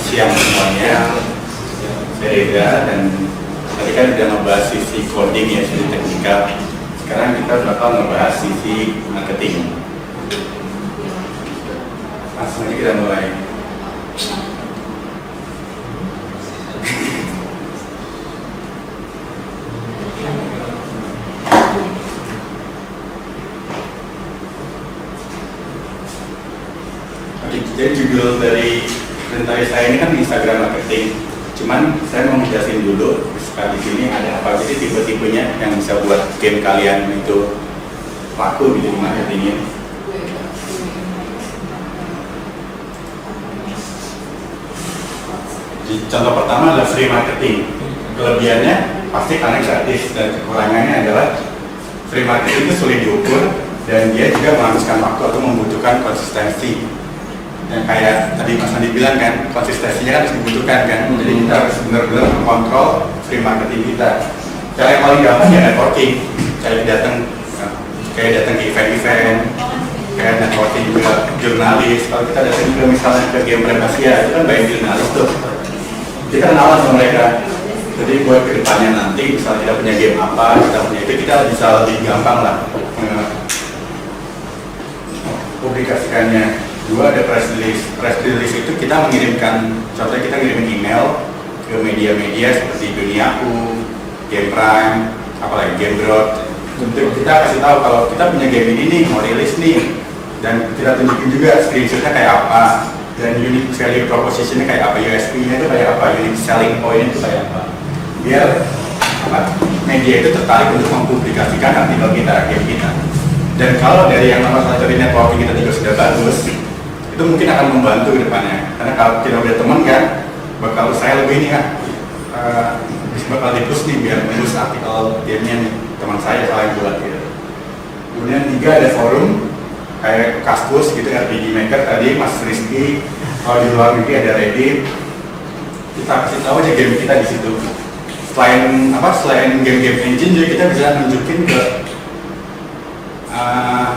siang semuanya. Saya Reza, dan tadi kan sudah ngebahas sisi coding ya, sisi teknikal. Sekarang kita bakal ngebahas sisi marketing. Langsung aja kita mulai. Jadi judul dari presentasi saya ini kan Instagram marketing. Cuman saya mau menjelaskan dulu di sini ada apa sih tipe-tipenya yang bisa buat game kalian itu laku di marketingnya. Contoh pertama adalah free marketing. Kelebihannya pasti karena gratis, dan kekurangannya adalah free marketing itu sulit diukur dan dia juga menghabiskan waktu atau membutuhkan konsistensi. Yang kayak tadi Mas Andi bilang kan, konsistensinya kan harus dibutuhkan kan. Jadi kita harus benar-benar mengontrol free marketing kita. Cara yang paling gampang ya networking. Kayak datang ke event-event, kayak networking juga jurnalis. Kalau kita datang juga misalnya ke game Premasia, itu kan banyak jurnalis tuh. Kita kenalan sama mereka. Jadi buat kedepannya nanti, misalnya kita punya game apa, kita punya itu, kita bisa lebih gampang lah publikasikannya. Dua, ada press release. Press release itu kita mengirimkan, contohnya kita ngirimin email ke media-media seperti Duniaku, Game Prime, apalagi Game Growth. Untuk kita kasih tahu kalau kita punya game ini nih, mau rilis nih, dan kita tunjukin juga screenshotnya kayak apa, dan unique value propositionnya kayak apa, USP-nya itu kayak apa, unique selling point itu kayak apa, biar media itu tertarik untuk mempublikasikan artikel kita, game kita. Dan kalau dari yang nama strategi networking kita juga sudah bagus, itu mungkin akan membantu ke depannya. Karena kalau kita udah teman kan, bakal saya lebih ini kan, bakal di-push nih biar menulis artikel gamenya nih, teman saya saling buat gitu. Kemudian tiga, ada forum kayak Kaskus gitu, RPG Maker tadi Mas Rizky. Kalau di luar negeri ada Reddit, kita kasih tahu aja game kita di situ. Selain game-game engine juga kita bisa nunjukin ke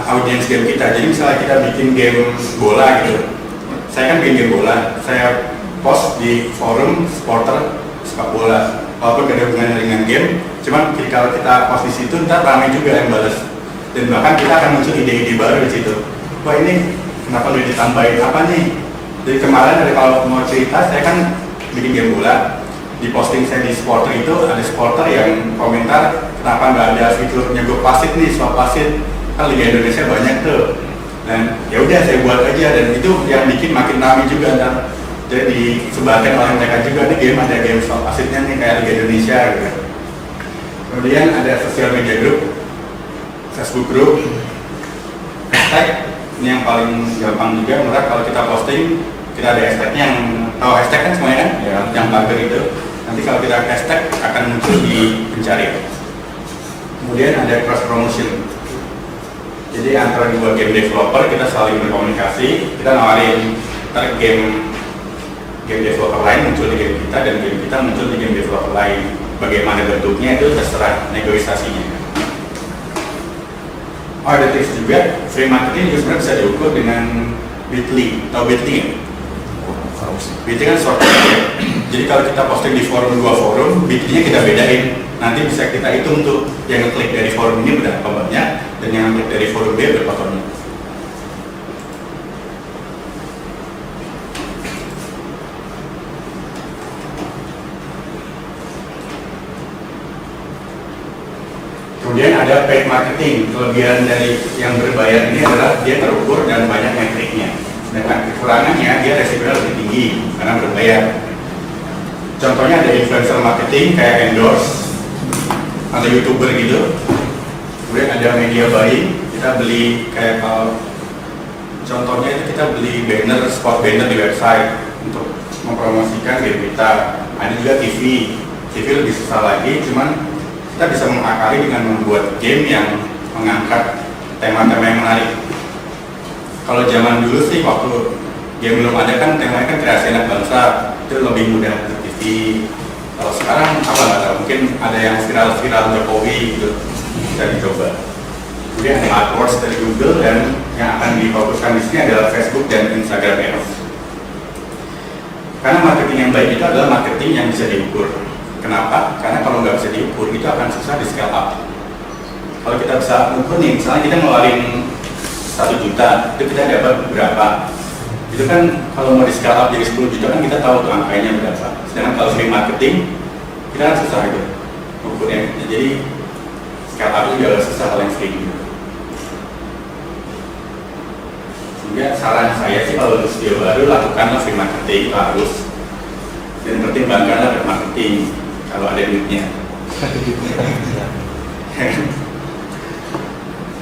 audiens game kita. Jadi misalnya kita bikin game bola gitu, saya kan bikin game bola, saya post di forum supporter sepak bola, walaupun gak ada hubungannya dengan game, cuman kalau kita post di situ ntar ramai juga yang balas, dan bahkan kita akan muncul ide-ide baru di situ. Wah, ini kenapa udah ditambahin apa nih? Jadi kemarin kalau mau cerita, saya kan bikin game bola, di posting saya di supporter itu ada supporter yang komentar kenapa nggak ada fitur nyegok wasit nih, swap wasit. Kan Liga Indonesia banyak tuh, dan ya udah saya buat aja, dan itu yang bikin makin ramai juga kan. Jadi sebagian oleh mereka juga nih game, ada game swap wasitnya nih kayak Liga Indonesia gitu. Kemudian ada sosial media group, Facebook group, hashtag. Ini yang paling gampang juga, menurut kalau kita posting kita ada hashtagnya, yang tahu hashtag kan semuanya kan, ya, yang pagar itu. Nanti kalau kita hashtag akan muncul di pencarian. Kemudian ada cross promotion. Jadi antara dua game developer kita saling berkomunikasi, kita nawarin game developer lain muncul di game kita, dan game kita muncul di game developer lain. Bagaimana bentuknya itu terserah negosiasinya. Oh, ada tips juga, free marketing juga sebenarnya bisa diukur dengan Bitly. Tahu Bitly ya? Bitly kan short ya. Jadi kalau kita posting di dua forum, Bitly-nya kita bedain. Nanti bisa kita hitung tuh yang ngeklik dari forum ini berapa banyak, dan yang ngeklik dari forum B berapa banyak. Kemudian ada paid marketing. Kelebihan dari yang berbayar ini adalah dia terukur dan banyak metriknya. Dengan kekurangannya dia resikonya lebih tinggi karena berbayar. Contohnya ada influencer marketing kayak endorse, ada YouTuber gitu. Kemudian ada media buying, kita beli kayak contohnya itu kita beli banner, spot banner di website untuk mempromosikan game kita. Ada juga TV lebih susah lagi, cuman kita bisa mengakali dengan membuat game yang mengangkat tema-tema yang menarik. Kalau zaman dulu sih waktu game belum ada kan temanya kan kreasi anak bangsa, itu lebih mudah untuk TV. Kalau sekarang apa nggak tahu, mungkin ada yang viral Jokowi gitu, bisa dicoba. Kemudian ada AdWords dari Google, dan yang akan difokuskan di sini adalah Facebook dan Instagram Ads. Karena marketing yang baik itu adalah marketing yang bisa diukur. Kenapa? Karena kalau nggak bisa diukur itu akan susah di scale up. Kalau kita bisa ukur nih, misalnya kita ngeluarin 1 juta, itu kita dapat berapa? Itu kan kalau mau di scale up jadi 10 juta kan kita tahu tuh angkanya berapa. Sedangkan kalau free marketing kita kan susah gitu ukurnya. Jadi scale up itu juga susah hal yang free gitu. Sehingga saran saya sih kalau untuk studio baru lakukanlah free marketing, itu harus, dan pertimbangkanlah free marketing kalau ada duitnya.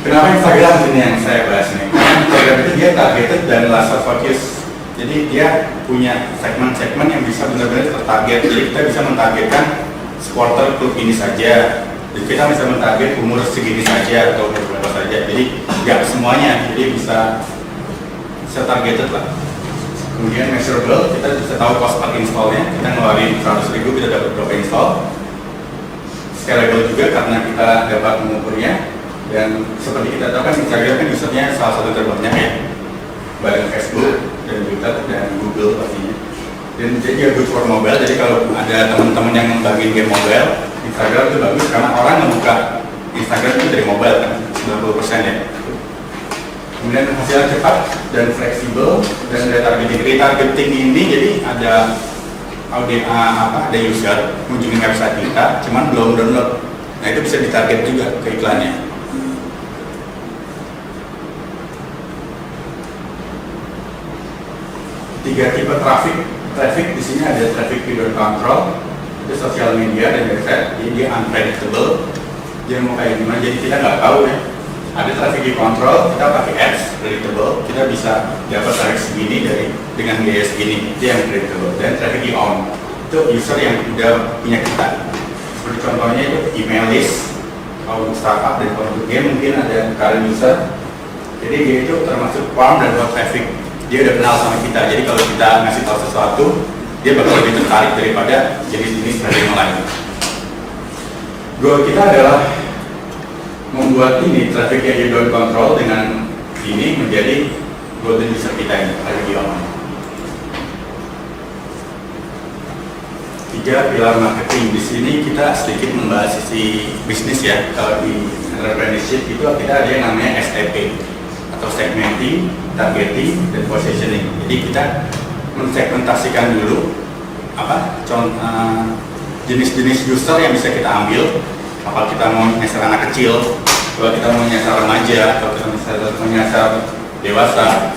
Kenapa Instagram ini yang saya bahas nih? Instagram itu dia targeted dan laser focus. Jadi dia punya segmen-segmen yang bisa benar-benar tertarget. Jadi kita bisa mentargetkan supporter klub ini saja. Jadi kita bisa mentarget umur segini saja atau umur berapa saja. Jadi nggak semuanya. Jadi bisa targeted lah. Kemudian measurable, kita bisa tahu cost per installnya. Kita ngeluarin 100.000 kita dapat berapa install. Scalable juga karena kita dapat mengukurnya. Dan seperti kita tahu kan Instagram kan usernya salah satu terbanyak ya, bareng Facebook dan Twitter dan Google pastinya. Dan jadi good for mobile. Jadi kalau ada teman-teman yang membangun game mobile, Instagram itu bagus karena orang membuka Instagram itu dari mobile kan 90% ya. Kemudian hasilnya cepat dan fleksibel dan retargeting ini jadi ada ada user mengunjungi website kita, cuman belum download. Nah itu bisa ditarget juga ke iklannya. 3 tipe traffic di sini ada traffic period control, itu sosial media dan website. Jadi dia unpredictable, dia mau kayak gimana, jadi kita nggak tahu ya. Ada traffic control, kita pakai ads predictable, kita bisa dapat traffic segini dengan biaya segini, itu yang predictable. Dan traffic on, itu user yang udah punya kita. Seperti contohnya itu email list, kalau untuk startup dan kalau untuk game mungkin ada current user. Jadi dia itu termasuk warm dan hot traffic. Dia udah kenal sama kita, jadi kalau kita ngasih tahu sesuatu, dia bakal lebih tertarik daripada jenis-jenis trading lain. Goal kita adalah membuat ini traffic yang you control dengan ini menjadi golden user kita ini, traffic online. 3 pilar marketing. Di sini kita sedikit membahas sisi bisnis ya. Kalau di entrepreneurship itu kita ada yang namanya STP atau segmenting, targeting, dan positioning. Jadi kita mensegmentasikan dulu jenis-jenis user yang bisa kita ambil. Apa kita mau nyasar anak kecil, kalau kita mau nyasar remaja, atau kita mau nyasar dewasa.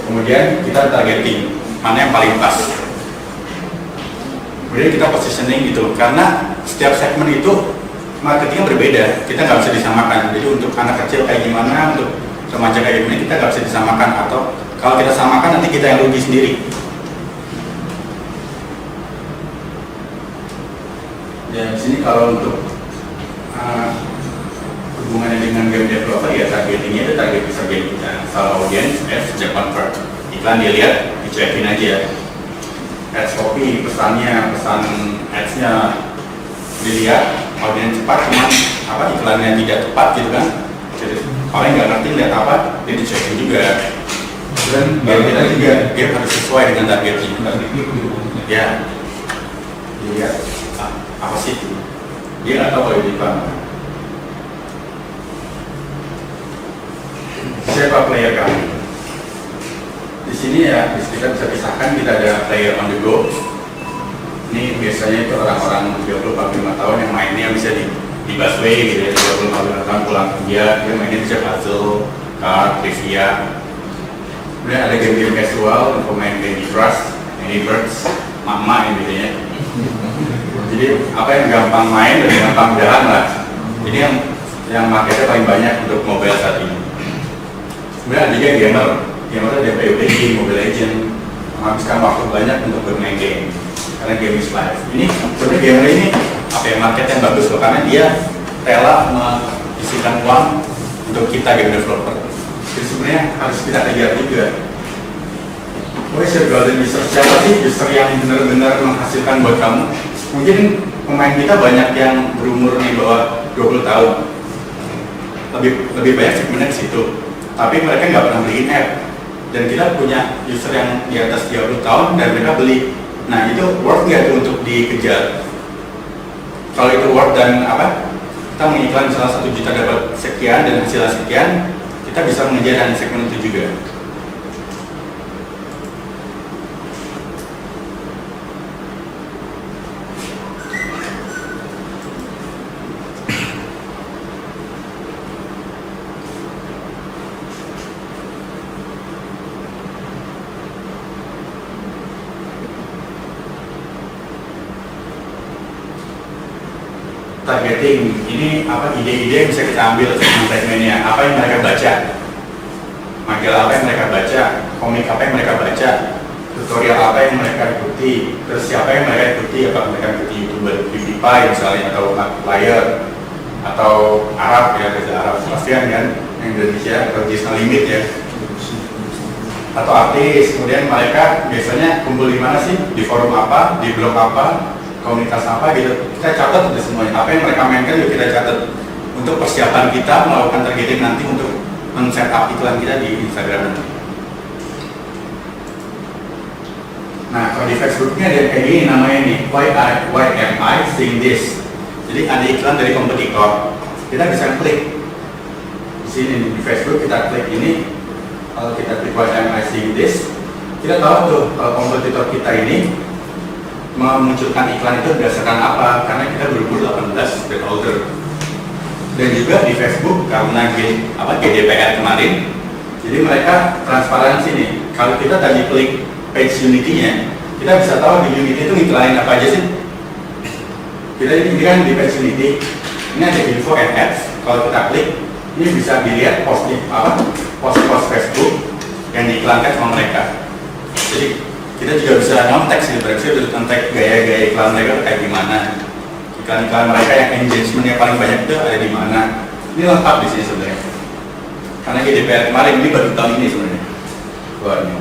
Kemudian kita targeting mana yang paling pas. Kemudian kita positioning gitu, karena setiap segmen itu marketingnya berbeda. Kita nggak bisa disamakan. Jadi untuk anak kecil kayak gimana, untuk remaja kayak gimana, kita nggak bisa disamakan. Atau kalau kita samakan nanti kita yang rugi sendiri. Ya di sini kalau untuk hubungannya dengan game developer ya targetingnya itu target user game kita. Kalau audience, sejak convert iklan dia lihat, dicuekin aja. Ads copy, pesan ads-nya dilihat, audience cepat, cuman iklannya tidak tepat gitu kan. Jadi orang nggak ngerti lihat apa, dia dicuekin juga. Dan game kita juga game harus sesuai dengan targetnya. Ya, dilihat apa sih itu? Dia nggak tahu kalau itu iklan. Siapa player kamu? Di sini ya kita bisa pisahkan, kita ada player on the go. Ini biasanya itu orang-orang 20-45 tahun yang mainnya bisa di busway gitu ya, 20-45 tahun pulang kerja, dia mainnya bisa puzzle, card, trivia. Kemudian ada game-game casual untuk pemain Candy Crush, Angry Birds, Mama gitu ya. Jadi apa yang gampang main dan gampang jalan lah. Jadi yang marketnya paling banyak untuk mobile saat ini. Kemudian ada juga gamer ada PUBG, Mobile Legend, menghabiskan waktu banyak untuk bermain game. Karena game is life. Ini sebenarnya gamer ini market yang bagus loh, karena dia rela mengisikan uang untuk kita game developer. Jadi sebenarnya harus kita kejar juga. Golden user siapa sih user yang benar-benar menghasilkan buat kamu? Mungkin pemain kita banyak yang berumur di bawah 20 tahun. Lebih banyak segmennya di situ. Tapi mereka nggak pernah beliin app. Dan kita punya user yang di atas 30 tahun dan mereka beli Nah itu worth nggak tuh untuk dikejar? Kalau itu worth dan kita mengiklan misalnya 1 juta dapat sekian dan hasilnya sekian, kita bisa mengejar dan segmen itu juga. Targeting ini ide-ide yang bisa kita ambil segmennya, apa yang mereka baca, majalah apa yang mereka baca, komik apa yang mereka baca, tutorial apa yang mereka ikuti, terus siapa yang mereka ikuti, apa mereka ikuti YouTuber PewDiePie misalnya, atau Markiplier, atau Arab ya, bahasa Arab pastian kan, yang Indonesia atau Disney Limit ya, atau artis. Kemudian mereka biasanya kumpul di mana sih, di forum apa, di blog apa, komunitas apa gitu. Kita catat itu semuanya, apa yang mereka mainkan juga kita catat untuk persiapan kita melakukan targeting nanti untuk men-setup iklan kita di Instagram nanti. Nah kalau di Facebook ini ada kayak gini namanya nih, why am I seeing this? Jadi ada iklan dari kompetitor, kita bisa klik di sini di Facebook, kita klik ini. Kalau kita klik why am I seeing this, kita tahu tuh kalau kompetitor kita ini memunculkan iklan itu berdasarkan apa, karena kita berumur 18 dan older. Dan juga di Facebook karena GDPR kemarin, jadi mereka transparansi nih. Kalau kita tadi klik page Unity-nya, kita bisa tahu di Unity itu ngiklanin apa aja sih. Kita ini kan di page Unity, ini ada info and ads. Kalau kita klik, ini bisa dilihat post Facebook yang diiklankan sama mereka. Jadi kita juga bisa nyontek sih, berarti bisa nyontek gaya-gaya iklan mereka kayak gimana, iklan-iklan mereka yang engagementnya paling banyak itu ada di mana. Ini lengkap di sini sebenarnya, karena GDPR kemarin ini baru tahun ini sebenarnya keluarnya.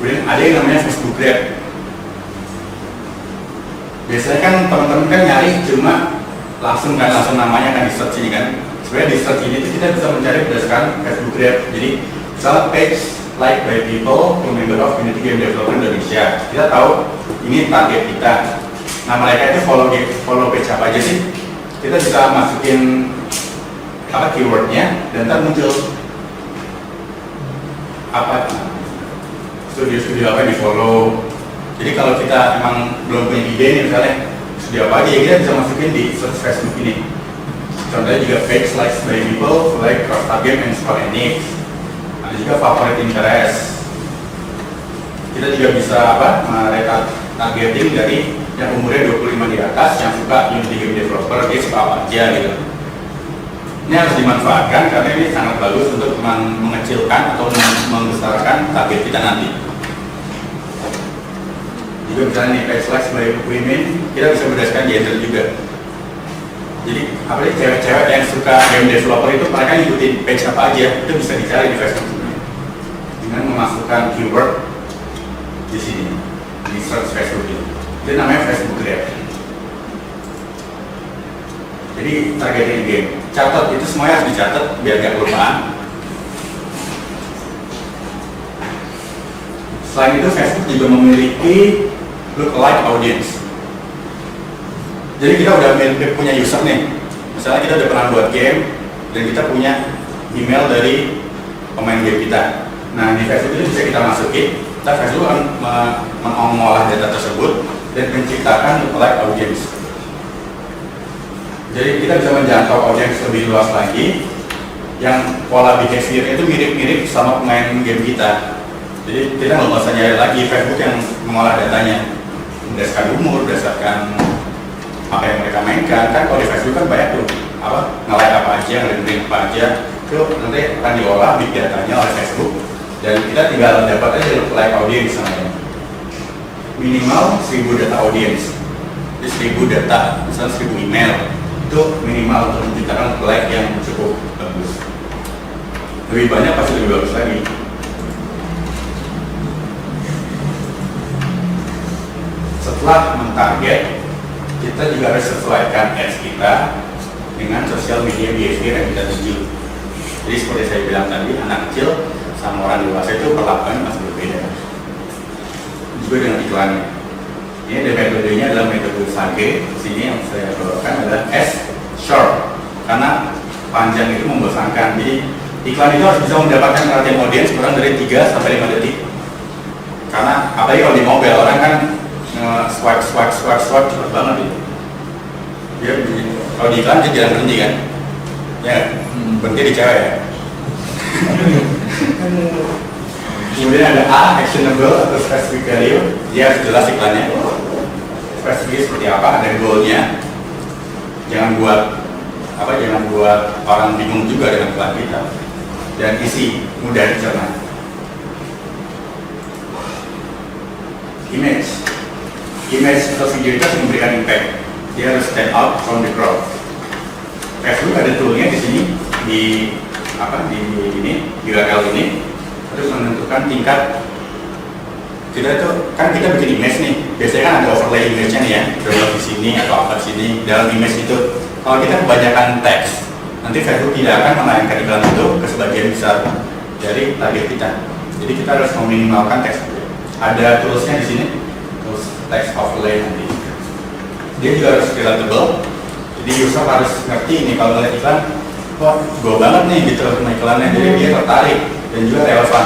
Kemudian ada yang namanya Facebook Grab. Biasanya kan teman-teman kan nyari cuma langsung namanya kan di search ini kan. Sebenarnya di search ini tuh kita bisa mencari berdasarkan Facebook Grab. Jadi misalnya page like by people who member of Unity Game Developer Indonesia, kita tahu ini target kita. Nah mereka itu follow page apa aja sih? Kita bisa masukin keywordnya dan ntar muncul apa studio-studio apa yang di follow. Jadi kalau kita emang belum punya ide nih misalnya studio apa aja, ya kita bisa masukin di search Facebook ini. Contohnya juga page like by people who like Rockstar Game and Square Enix. Ada juga favorit interest. Kita juga bisa targeting dari yang umurnya 25 di atas yang suka Unity Game Developer, dia suka apa aja gitu. Ini harus dimanfaatkan karena ini sangat bagus untuk mengecilkan atau membesarkan target kita nanti. Juga misalnya nih page like by women, kita bisa berdasarkan gender juga. Jadi apalagi cewek-cewek yang suka game developer itu mereka ngikutin page apa aja, itu bisa dicari di Facebook dengan memasukkan keyword di sini di search Facebook itu. Itu namanya Facebook Grab. Jadi targeting game, catat itu semuanya harus dicatat biar gak kelupaan. Selain itu Facebook juga memiliki lookalike audience. Jadi kita udah punya user nih, misalnya kita udah pernah buat game dan kita punya email dari pemain game kita. Nah di Facebook itu bisa kita masukin, Facebook akan mengolah data tersebut dan menciptakan lookalike audience. Jadi kita bisa menjangkau audience lebih luas lagi, yang pola behavior itu mirip-mirip sama pemain game kita. Jadi kita nggak usah nyari lagi Facebook yang mengolah datanya berdasarkan umur, berdasarkan apa yang mereka mainkan. Kan kalau di Facebook kan banyak tuh nge-like apa aja, nge-link apa aja, itu nanti akan diolah big datanya oleh Facebook dan kita tinggal dapat aja like audience namanya. Minimal 1000 data audience. Jadi 1000 data, misalnya 1000 email itu minimal untuk menciptakan like yang cukup bagus. Lebih banyak pasti lebih bagus lagi. Setelah mentarget, kita juga harus sesuaikan ads kita dengan sosial media behavior yang kita tuju. Jadi seperti saya bilang tadi, anak kecil sama orang dewasa itu perlakuan masih berbeda. juga dengan iklannya. Ini ada metodenya adalah metode SAGE. Sini yang saya bawakan adalah S short, karena panjang itu membosankan. Jadi iklan itu harus bisa mendapatkan perhatian audiens kurang dari 3 sampai 5 detik. Karena apalagi kalau di mobil orang kan swipe cepet banget gitu. Ya, kalau di iklan dia jarang berhenti kan? Ya, berhenti di cewek ya. Kemudian ada A, actionable atau specific value. Dia harus jelas iklannya. Spesifik seperti apa, ada goalnya. Jangan buat orang bingung juga dengan iklan kita. Dan isi mudah dicerna. Image atau video itu harus memberikan impact. Dia harus stand out from the crowd. Facebook ada toolnya di sini di URL ini, terus menentukan tingkat. Kita bikin image nih, biasanya kan ada overlay image-nya nih ya, download di sini atau apa di sini. Dalam image itu, kalau kita kebanyakan teks, nanti Facebook tidak akan menayangkan iklan itu ke sebagian besar dari target kita. Jadi kita harus meminimalkan teks. Ada toolsnya di sini, tools text overlay nanti. Dia juga harus relatable. Jadi user harus ngerti nih kalau ngeliat iklan, wah gue banget nih gitu sama iklannya. Jadi dia tertarik dan juga relevan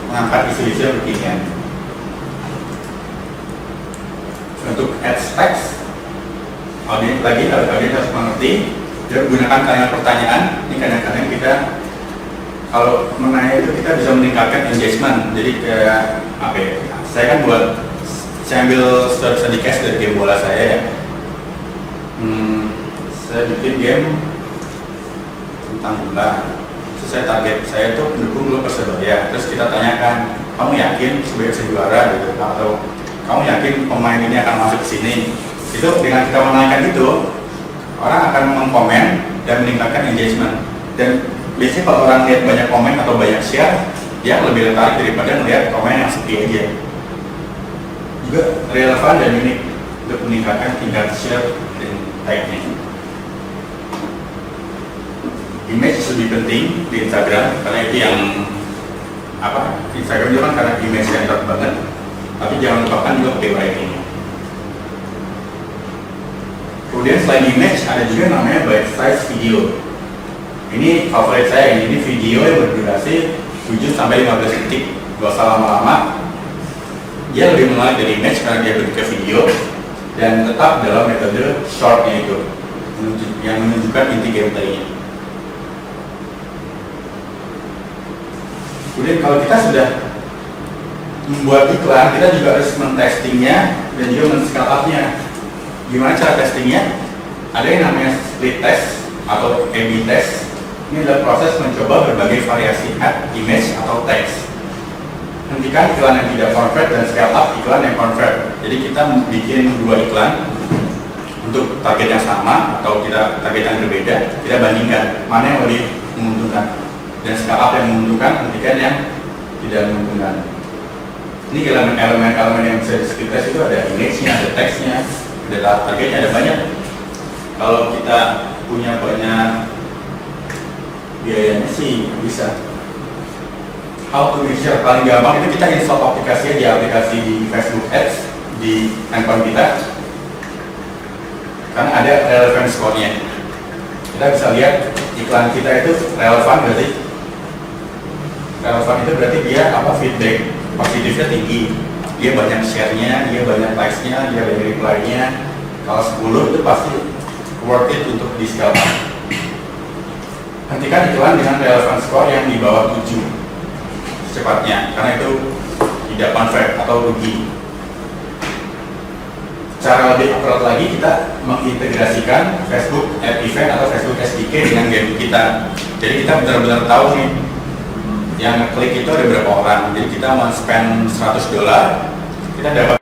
mengangkat isu-isu yang kekinian. Untuk ads text, audiens harus mengerti. Dia gunakan kalimat pertanyaan. Ini kadang-kadang kita kalau menanya itu kita bisa meningkatkan engagement. Jadi kayak apa ya? Saya ambil studi case dari game bola saya ya. Saya bikin game tentang bola. Terus saya target saya itu pendukung klub Persebaya. Terus kita tanyakan, kamu yakin Persebaya bisa juara gitu? Atau kamu yakin pemain ini akan masuk ke sini? Itu dengan kita menanyakan itu, orang akan mengkomen dan meningkatkan engagement. Dan biasanya kalau orang lihat banyak komen atau banyak share, dia lebih tertarik daripada melihat komen yang sepi aja. Juga relevan dan unik untuk meningkatkan tingkat share dan tag-nya. Image lebih penting di Instagram karena itu yang Instagram itu kan karena image centered banget, tapi jangan lupakan juga copywriting. Kemudian selain image ada juga namanya bite size video. Ini favorit saya, ini video yang berdurasi 7 sampai 15 detik, gak usah lama-lama. Dia lebih menarik dari image karena dia bentuknya video dan tetap dalam metode shortnya itu yang menunjukkan inti gameplaynya. Kemudian kalau kita sudah membuat iklan, kita juga harus men-testingnya dan juga men-scale up-nya. Gimana cara testingnya? Ada yang namanya split test atau A/B test. Ini adalah proses mencoba berbagai variasi ad, image, atau teks. Hentikan iklan yang tidak convert dan scale up iklan yang convert. Jadi kita bikin 2 iklan untuk target yang sama atau kita target yang berbeda, kita bandingkan mana yang lebih menguntungkan. Dan scale up yang menguntungkan, hentikan yang tidak menguntungkan. Ini elemen-elemen yang bisa di-split itu ada image-nya, ada teksnya, ada targetnya, ada banyak. Kalau kita punya banyak biayanya sih bisa. How to measure paling gampang itu kita install aplikasinya di aplikasi Facebook Ads di handphone kita. Karena ada relevance score-nya. Kita bisa lihat iklan kita itu relevan berarti. Relevan itu berarti dia feedback positifnya tinggi. Dia banyak share-nya, dia banyak likes-nya, dia banyak reply-nya. Kalau 10 itu pasti worth it untuk di scale up. Hentikan iklan dengan relevance score yang di bawah 7 secepatnya, karena itu tidak convert atau rugi. Cara lebih akurat lagi, kita mengintegrasikan Facebook Ad Event atau Facebook SDK dengan game kita. Jadi kita benar-benar tahu nih yang klik itu ada berapa orang. Jadi kita mau spend $100, kita dapat